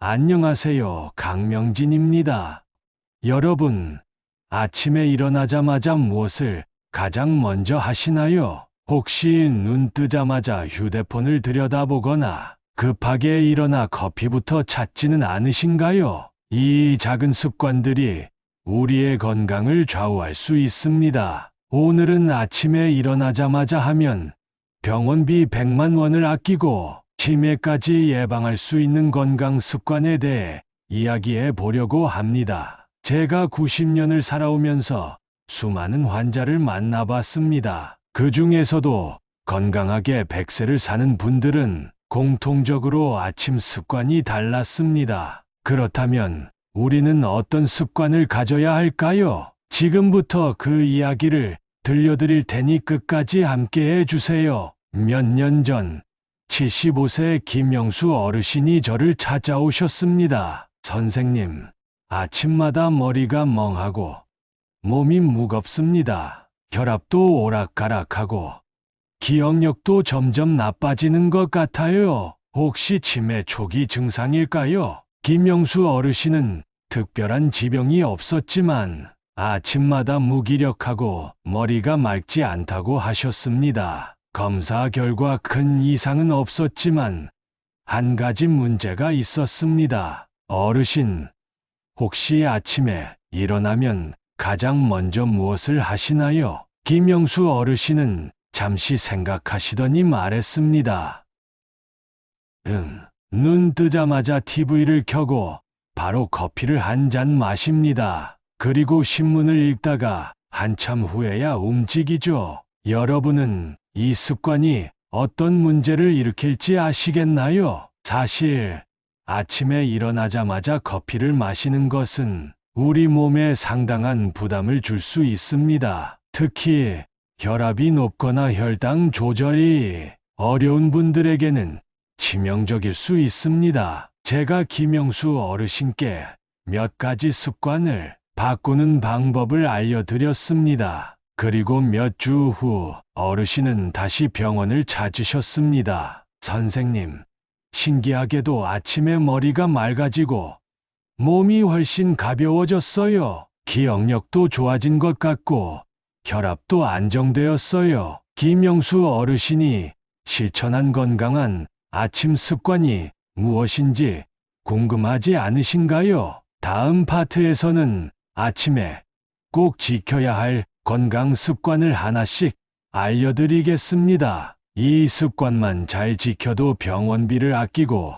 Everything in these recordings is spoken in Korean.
안녕하세요. 강명진입니다. 여러분, 아침에 일어나자마자 무엇을 가장 먼저 하시나요? 혹시 눈 뜨자마자 휴대폰을 들여다보거나 급하게 일어나 커피부터 찾지는 않으신가요? 이 작은 습관들이 우리의 건강을 좌우할 수 있습니다. 오늘은 아침에 일어나자마자 하면 병원비 100만 원을 아끼고 치매까지 예방할 수 있는 건강 습관에 대해 이야기해 보려고 합니다. 제가 90년을 살아오면서 수많은 환자를 만나봤습니다. 그 중에서도 건강하게 100세를 사는 분들은 공통적으로 아침 습관이 달랐습니다. 그렇다면 우리는 어떤 습관을 가져야 할까요? 지금부터 그 이야기를 들려드릴 테니 끝까지 함께 해주세요. 몇 년 전 75세 김영수 어르신이 저를 찾아오셨습니다. 선생님, 아침마다 머리가 멍하고 몸이 무겁습니다. 혈압도 오락가락하고 기억력도 점점 나빠지는 것 같아요. 혹시 치매 초기 증상일까요? 김영수 어르신은 특별한 지병이 없었지만 아침마다 무기력하고 머리가 맑지 않다고 하셨습니다. 검사 결과 큰 이상은 없었지만 한 가지 문제가 있었습니다. 어르신, 혹시 아침에 일어나면 가장 먼저 무엇을 하시나요? 김영수 어르신은 잠시 생각하시더니 말했습니다. 눈 뜨자마자 TV를 켜고 바로 커피를 한 잔 마십니다. 그리고 신문을 읽다가 한참 후에야 움직이죠. 여러분은 이 습관이 어떤 문제를 일으킬지 아시겠나요? 사실 아침에 일어나자마자 커피를 마시는 것은 우리 몸에 상당한 부담을 줄 수 있습니다. 특히 혈압이 높거나 혈당 조절이 어려운 분들에게는 치명적일 수 있습니다. 제가 김영수 어르신께 몇 가지 습관을 바꾸는 방법을 알려드렸습니다. 그리고 몇 주 후 어르신은 다시 병원을 찾으셨습니다. 선생님, 신기하게도 아침에 머리가 맑아지고 몸이 훨씬 가벼워졌어요. 기억력도 좋아진 것 같고 혈압도 안정되었어요. 김영수 어르신이 실천한 건강한 아침 습관이 무엇인지 궁금하지 않으신가요? 다음 파트에서는 아침에 꼭 지켜야 할 건강 습관을 하나씩 알려드리겠습니다. 이 습관만 잘 지켜도 병원비를 아끼고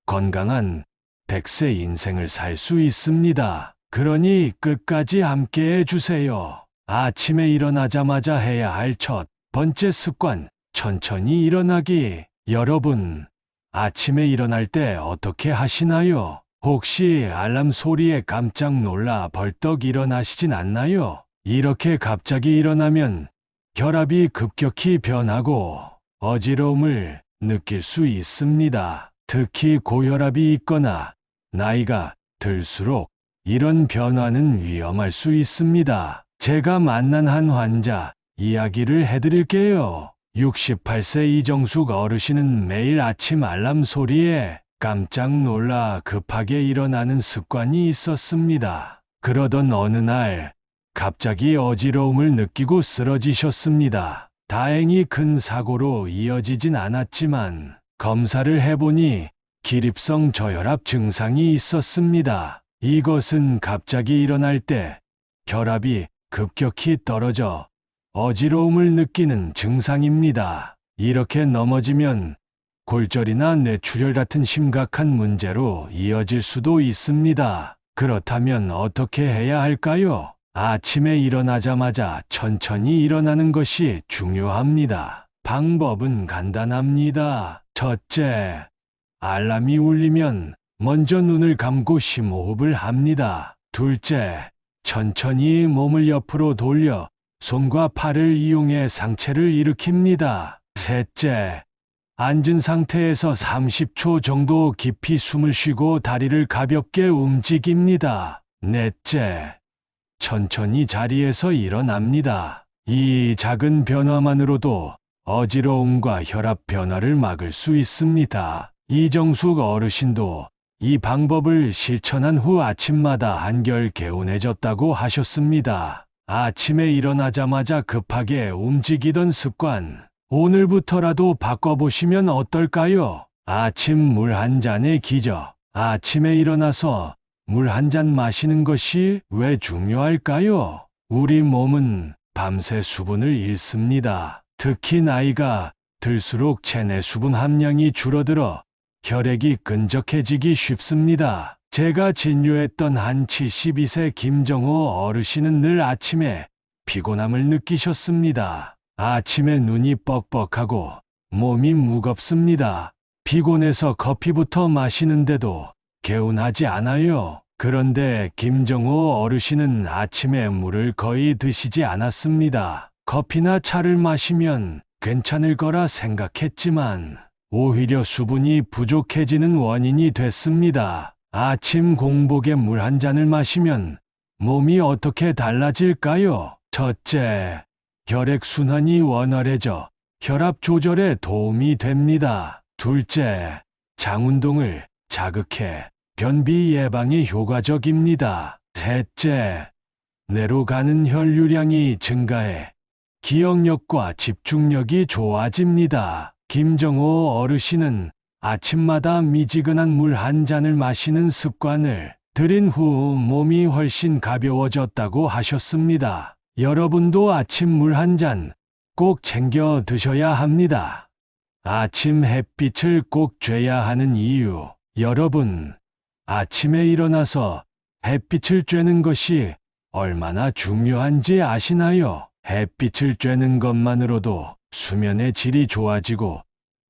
건강한 100세 인생을 살 수 있습니다. 그러니 끝까지 함께 해주세요. 아침에 일어나자마자 해야 할 첫 번째 습관, 천천히 일어나기. 여러분, 아침에 일어날 때 어떻게 하시나요? 혹시 알람 소리에 깜짝 놀라 벌떡 일어나시진 않나요? 이렇게 갑자기 일어나면 혈압이 급격히 변하고 어지러움을 느낄 수 있습니다. 특히 고혈압이 있거나 나이가 들수록 이런 변화는 위험할 수 있습니다. 제가 만난 한 환자 이야기를 해드릴게요. 68세 이정숙 어르신은 매일 아침 알람 소리에 깜짝 놀라 급하게 일어나는 습관이 있었습니다. 그러던 어느 날 갑자기 어지러움을 느끼고 쓰러지셨습니다. 다행히 큰 사고로 이어지진 않았지만 검사를 해보니 기립성 저혈압 증상이 있었습니다. 이것은 갑자기 일어날 때 혈압이 급격히 떨어져 어지러움을 느끼는 증상입니다. 이렇게 넘어지면 골절이나 뇌출혈 같은 심각한 문제로 이어질 수도 있습니다. 그렇다면 어떻게 해야 할까요? 아침에 일어나자마자 천천히 일어나는 것이 중요합니다. 방법은 간단합니다. 첫째, 알람이 울리면 먼저 눈을 감고 심호흡을 합니다. 둘째, 천천히 몸을 옆으로 돌려 손과 팔을 이용해 상체를 일으킵니다. 셋째, 앉은 상태에서 30초 정도 깊이 숨을 쉬고 다리를 가볍게 움직입니다. 넷째, 천천히 자리에서 일어납니다. 이 작은 변화만으로도 어지러움과 혈압 변화를 막을 수 있습니다. 이정숙 어르신도 이 방법을 실천한 후 아침마다 한결 개운해졌다고 하셨습니다. 아침에 일어나자마자 급하게 움직이던 습관, 오늘부터라도 바꿔보시면 어떨까요? 아침 물 한 잔의 기적. 아침에 일어나서 물 한 잔 마시는 것이 왜 중요할까요? 우리 몸은 밤새 수분을 잃습니다. 특히 나이가 들수록 체내 수분 함량이 줄어들어 혈액이 끈적해지기 쉽습니다. 제가 진료했던 한 72세 김정호 어르신은 늘 아침에 피곤함을 느끼셨습니다. 아침에 눈이 뻑뻑하고 몸이 무겁습니다. 피곤해서 커피부터 마시는데도 개운하지 않아요. 그런데 김정호 어르신은 아침에 물을 거의 드시지 않았습니다. 커피나 차를 마시면 괜찮을 거라 생각했지만 오히려 수분이 부족해지는 원인이 됐습니다. 아침 공복에 물 한 잔을 마시면 몸이 어떻게 달라질까요? 첫째, 혈액순환이 원활해져 혈압 조절에 도움이 됩니다. 둘째, 장 운동을 자극해 변비 예방에 효과적입니다. 셋째, 뇌로 가는 혈류량이 증가해 기억력과 집중력이 좋아집니다. 김정호 어르신은 아침마다 미지근한 물 한 잔을 마시는 습관을 들인 후 몸이 훨씬 가벼워졌다고 하셨습니다. 여러분도 아침 물 한 잔 꼭 챙겨 드셔야 합니다. 아침 햇빛을 꼭 쬐야 하는 이유. 여러분, 아침에 일어나서 햇빛을 쬐는 것이 얼마나 중요한지 아시나요? 햇빛을 쬐는 것만으로도 수면의 질이 좋아지고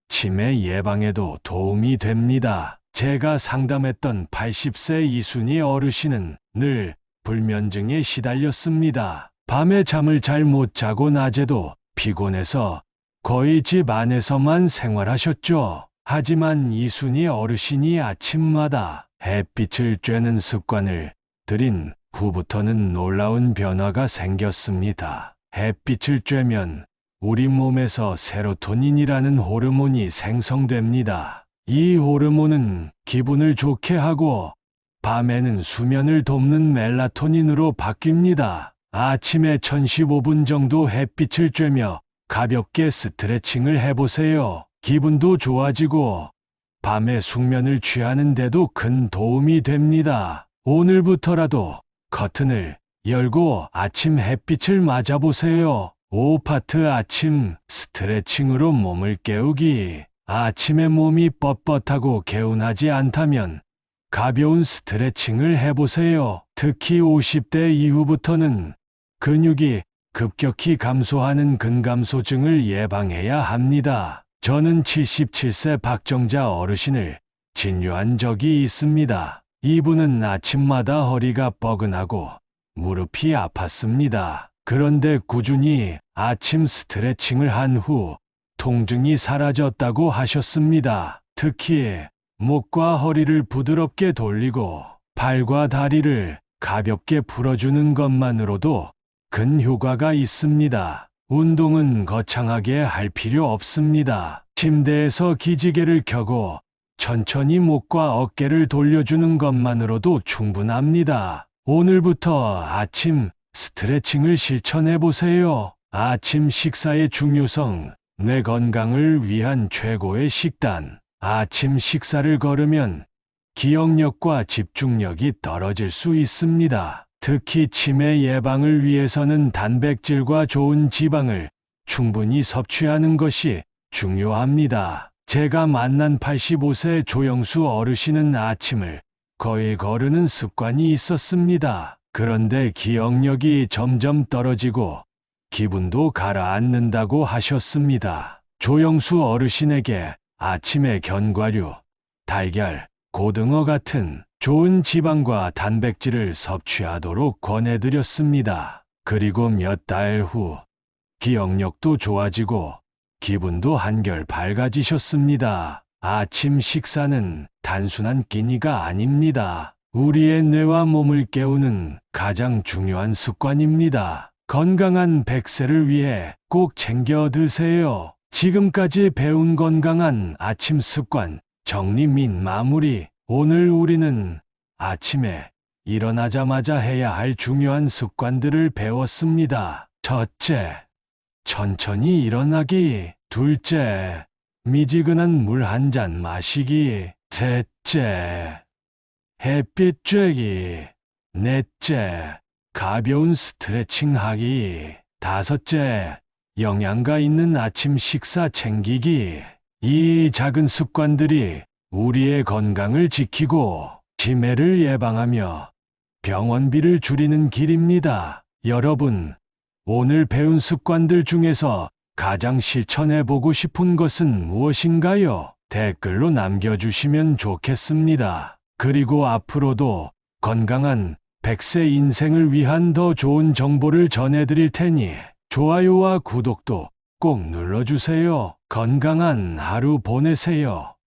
치매 예방에도 도움이 됩니다. 제가 상담했던 80세 이순희 어르신은 늘 불면증에 시달렸습니다. 밤에 잠을 잘 못 자고 낮에도 피곤해서 거의 집 안에서만 생활하셨죠. 하지만 이순희 어르신이 아침마다 햇빛을 쬐는 습관을 들인 후부터는 놀라운 변화가 생겼습니다. 햇빛을 쬐면 우리 몸에서 세로토닌이라는 호르몬이 생성됩니다. 이 호르몬은 기분을 좋게 하고 밤에는 수면을 돕는 멜라토닌으로 바뀝니다. 아침에 1015분 정도 햇빛을 쬐며 가볍게 스트레칭을 해보세요. 기분도 좋아지고 밤에 숙면을 취하는 데도 큰 도움이 됩니다. 오늘부터라도 커튼을 열고 아침 햇빛을 맞아보세요. 5파트 아침 스트레칭으로 몸을 깨우기. 아침에 몸이 뻣뻣하고 개운하지 않다면 가벼운 스트레칭을 해보세요. 특히 50대 이후부터는 근육이 급격히 감소하는 근감소증을 예방해야 합니다. 저는 77세 박정자 어르신을 진료한 적이 있습니다. 이분은 아침마다 허리가 뻐근하고 무릎이 아팠습니다. 그런데 꾸준히 아침 스트레칭을 한 후 통증이 사라졌다고 하셨습니다. 특히 목과 허리를 부드럽게 돌리고 발과 다리를 가볍게 풀어주는 것만으로도 큰 효과가 있습니다. 운동은 거창하게 할 필요 없습니다. 침대에서 기지개를 켜고 천천히 목과 어깨를 돌려주는 것만으로도 충분합니다. 오늘부터 아침 스트레칭을 실천해 보세요. 아침 식사의 중요성, 뇌 건강을 위한 최고의 식단. 아침 식사를 거르면 기억력과 집중력이 떨어질 수 있습니다. 특히 치매 예방을 위해서는 단백질과 좋은 지방을 충분히 섭취하는 것이 중요합니다. 제가 만난 85세 조영수 어르신은 아침을 거의 거르는 습관이 있었습니다. 그런데 기억력이 점점 떨어지고 기분도 가라앉는다고 하셨습니다. 조영수 어르신에게 아침에 견과류, 달걀, 고등어 같은 좋은 지방과 단백질을 섭취하도록 권해드렸습니다. 그리고 몇 달 후 기억력도 좋아지고 기분도 한결 밝아지셨습니다. 아침 식사는 단순한 끼니가 아닙니다. 우리의 뇌와 몸을 깨우는 가장 중요한 습관입니다. 건강한 100세를 위해 꼭 챙겨 드세요. 지금까지 배운 건강한 아침 습관 정리 및 마무리. 오늘 우리는 아침에 일어나자마자 해야 할 중요한 습관들을 배웠습니다. 첫째, 천천히 일어나기. 둘째, 미지근한 물 한 잔 마시기. 셋째, 햇빛 쬐기. 넷째, 가벼운 스트레칭 하기. 다섯째, 영양가 있는 아침 식사 챙기기. 이 작은 습관들이 우리의 건강을 지키고 치매를 예방하며 병원비를 줄이는 길입니다. 여러분, 오늘 배운 습관들 중에서 가장 실천해보고 싶은 것은 무엇인가요? 댓글로 남겨주시면 좋겠습니다. 그리고 앞으로도 건강한 100세 인생을 위한 더 좋은 정보를 전해드릴 테니 좋아요와 구독도 꼭 눌러주세요. 건강한 하루 보내세요.